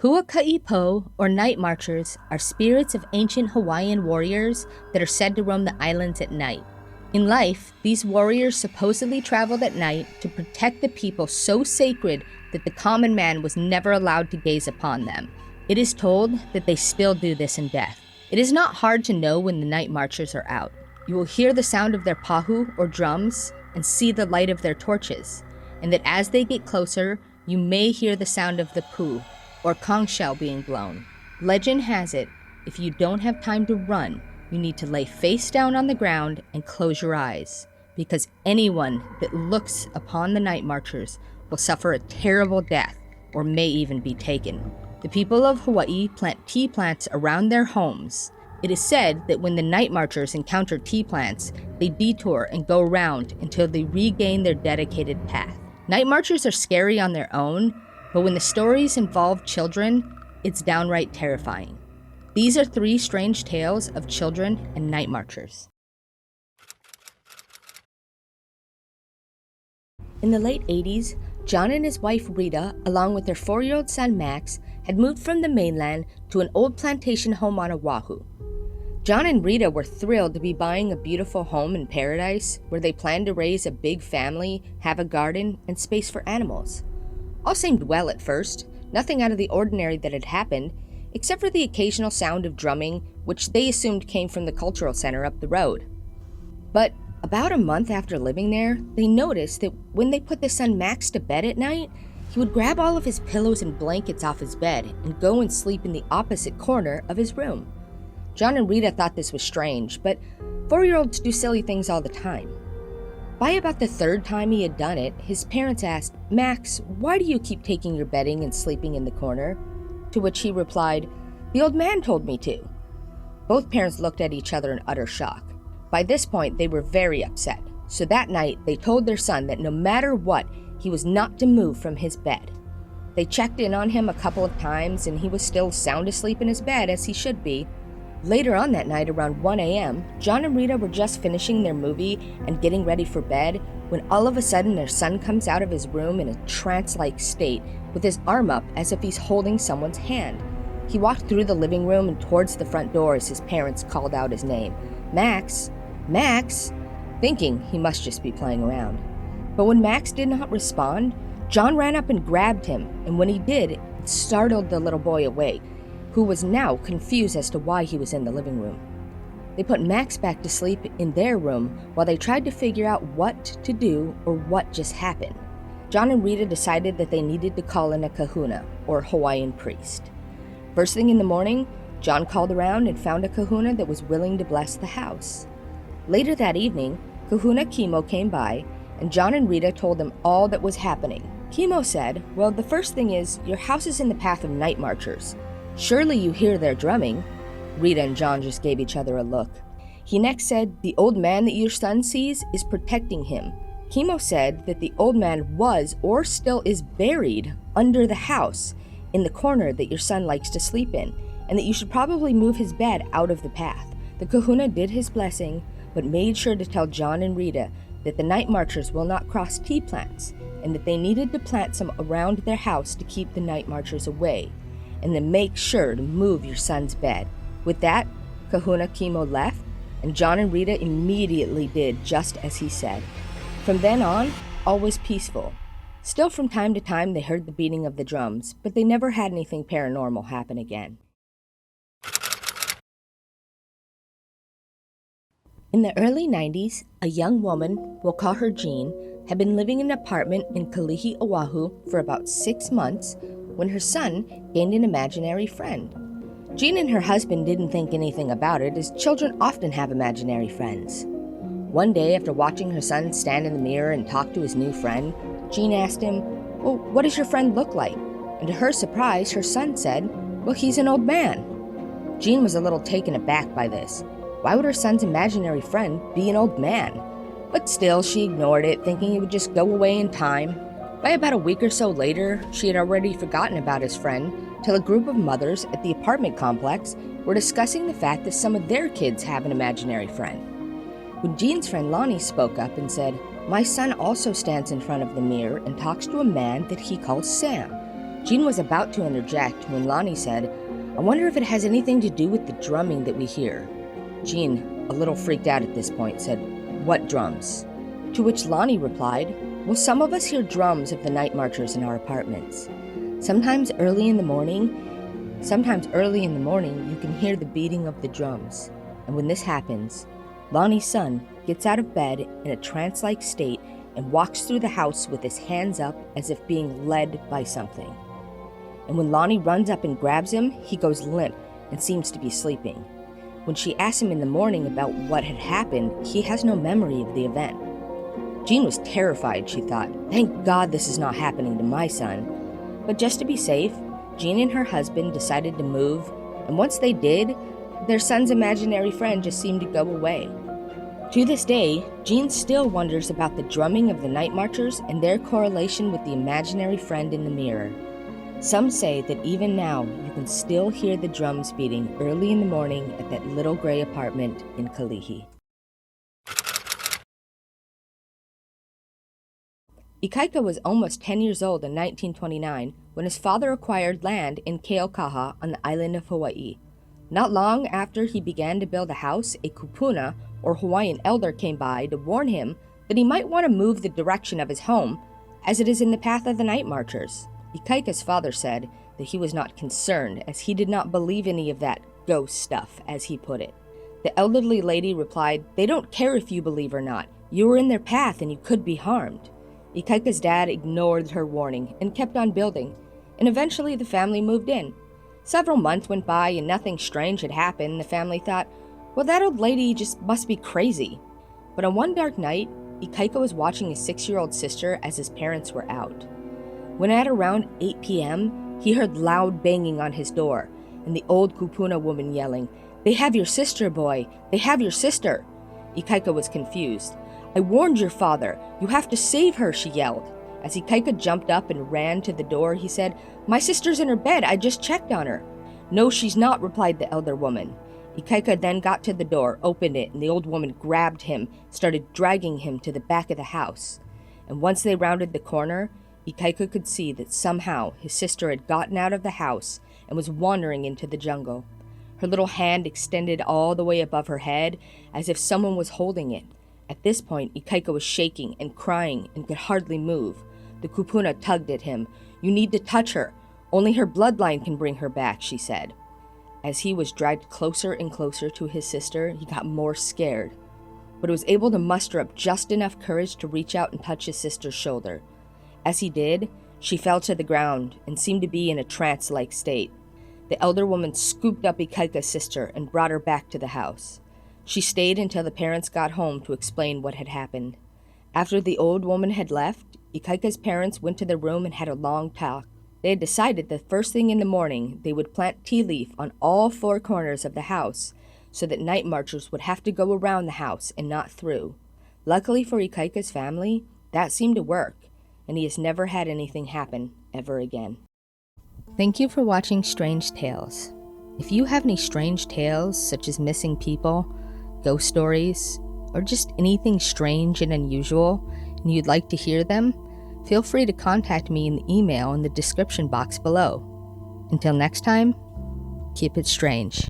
Huaka'i or Nightmarchers, are spirits of ancient Hawaiian warriors that are said to roam the islands at night. In life, these warriors supposedly traveled at night to protect the people so sacred that the common man was never allowed to gaze upon them. It is told that they still do this in death. It is not hard to know when the Nightmarchers are out. You will hear the sound of their pahu or drums and see the light of their torches, and that as they get closer, you may hear the sound of the pu, or conch shell being blown. Legend has it, if you don't have time to run, you need to lay face down on the ground and close your eyes, because anyone that looks upon the Nightmarchers will suffer a terrible death or may even be taken. The people of Hawaii plant tea plants around their homes. It is said that when the Nightmarchers encounter tea plants, they detour and go around until they regain their dedicated path. Nightmarchers are scary on their own, but when the stories involve children, it's downright terrifying. These are 3 strange tales of children and Nightmarchers. In the late 80s, John and his wife Rita, along with their 4-year-old son Max, had moved from the mainland to an old plantation home on Oahu. John and Rita were thrilled to be buying a beautiful home in paradise where they planned to raise a big family, have a garden, and space for animals. All seemed well at first, nothing out of the ordinary that had happened, except for the occasional sound of drumming, which they assumed came from the cultural center up the road. But about a month after living there, they noticed that when they put the son Max to bed at night, he would grab all of his pillows and blankets off his bed and go and sleep in the opposite corner of his room. John and Rita thought this was strange, but 4-year-olds do silly things all the time. By about the 3rd time he had done it, his parents asked, "Max, why do you keep taking your bedding and sleeping in the corner?" To which he replied, "The old man told me to." Both parents looked at each other in utter shock. By this point, they were very upset, so that night they told their son that no matter what, he was not to move from his bed. They checked in on him a couple of times, and he was still sound asleep in his bed as he should be. Later on that night, around 1 a.m., John and Rita were just finishing their movie and getting ready for bed when all of a sudden their son comes out of his room in a trance-like state with his arm up as if he's holding someone's hand. He walked through the living room and towards the front door as his parents called out his name, "Max! Max!" thinking he must just be playing around. But when Max did not respond, John ran up and grabbed him, and when he did, it startled the little boy awake, who was now confused as to why he was in the living room. They put Max back to sleep in their room while they tried to figure out what to do or what just happened. John and Rita decided that they needed to call in a kahuna, or Hawaiian priest. First thing in the morning, John called around and found a kahuna that was willing to bless the house. Later that evening, Kahuna Kimo came by, and John and Rita told him all that was happening. Kimo said, "Well, the first thing is, your house is in the path of Nightmarchers. Surely you hear their drumming." Rita and John just gave each other a look. He next said, "The old man that your son sees is protecting him." Kimo said that the old man was or still is buried under the house in the corner that your son likes to sleep in, and that you should probably move his bed out of the path. The kahuna did his blessing, but made sure to tell John and Rita that the Nightmarchers will not cross tea plants, and that they needed to plant some around their house to keep the Nightmarchers away, and then make sure to move your son's bed. With that, Kahuna Kimo left, and John and Rita immediately did just as he said. From then on, all was peaceful. Still from time to time they heard the beating of the drums, but they never had anything paranormal happen again. In the early 90s, a young woman, we'll call her Jean, had been living in an apartment in Kalihi, Oahu for about 6 months when her son gained an imaginary friend. Jean and her husband didn't think anything about it, as children often have imaginary friends. One day, after watching her son stand in the mirror and talk to his new friend, Jean asked him, "Well, what does your friend look like?" And to her surprise, her son said, "Well, he's an old man." Jean was a little taken aback by this. Why would her son's imaginary friend be an old man? But still, she ignored it, thinking it would just go away in time. By about a week or so later, she had already forgotten about his friend, till a group of mothers at the apartment complex were discussing the fact that some of their kids have an imaginary friend. When Jean's friend Lonnie spoke up and said, "My son also stands in front of the mirror and talks to a man that he calls Sam." Jean was about to interject when Lonnie said, "I wonder if it has anything to do with the drumming that we hear." Jean, a little freaked out at this point, said, "What drums?" To which Lonnie replied, "Well, some of us hear drums of the Nightmarchers in our apartments. Sometimes early in the morning, you can hear the beating of the drums. And when this happens, Lonnie's son gets out of bed in a trance-like state and walks through the house with his hands up as if being led by something. And when Lonnie runs up and grabs him, he goes limp and seems to be sleeping. When she asks him in the morning about what had happened, he has no memory of the event." Jean was terrified, she thought. Thank God this is not happening to my son. But just to be safe, Jean and her husband decided to move, and once they did, their son's imaginary friend just seemed to go away. To this day, Jean still wonders about the drumming of the Nightmarchers and their correlation with the imaginary friend in the mirror. Some say that even now, you can still hear the drums beating early in the morning at that little gray apartment in Kalihi. Ikaika was almost 10 years old in 1929 when his father acquired land in Keaukaha on the island of Hawaii. Not long after he began to build a house, a kupuna, or Hawaiian elder, came by to warn him that he might want to move the direction of his home, as it is in the path of the Nightmarchers. Ikaika's father said that he was not concerned, as he did not believe any of that ghost stuff, as he put it. The elderly lady replied, "They don't care if you believe or not. You are in their path and you could be harmed." Ikaika's dad ignored her warning and kept on building, and eventually the family moved in. Several months went by and nothing strange had happened. The family thought, well, that old lady just must be crazy. But on one dark night, Ikaika was watching his 6-year-old sister as his parents were out. When at around 8 p.m., he heard loud banging on his door, and the old kupuna woman yelling, "They have your sister, boy! They have your sister!" Ikaika was confused. "I warned your father! You have to save her!" she yelled. As Ikaika jumped up and ran to the door, he said, "My sister's in her bed. I just checked on her." "No, she's not," replied the elder woman. Ikaika then got to the door, opened it, and the old woman grabbed him, started dragging him to the back of the house. And once they rounded the corner, Ikaika could see that somehow his sister had gotten out of the house and was wandering into the jungle. Her little hand extended all the way above her head, as if someone was holding it. At this point, Ikaika was shaking and crying and could hardly move. The kupuna tugged at him. "You need to touch her. Only her bloodline can bring her back," she said. As he was dragged closer and closer to his sister, he got more scared, but was able to muster up just enough courage to reach out and touch his sister's shoulder. As he did, she fell to the ground and seemed to be in a trance-like state. The elder woman scooped up Ikaika's sister and brought her back to the house. She stayed until the parents got home to explain what had happened. After the old woman had left, Ikaika's parents went to their room and had a long talk. They had decided that first thing in the morning they would plant tea leaf on all 4 corners of the house so that Nightmarchers would have to go around the house and not through. Luckily for Ikaika's family, that seemed to work, and he has never had anything happen ever again. Thank you for watching Strange Tales. If you have any strange tales, such as missing people, ghost stories, or just anything strange and unusual, and you'd like to hear them, feel free to contact me in the email in the description box below. Until next time, keep it strange.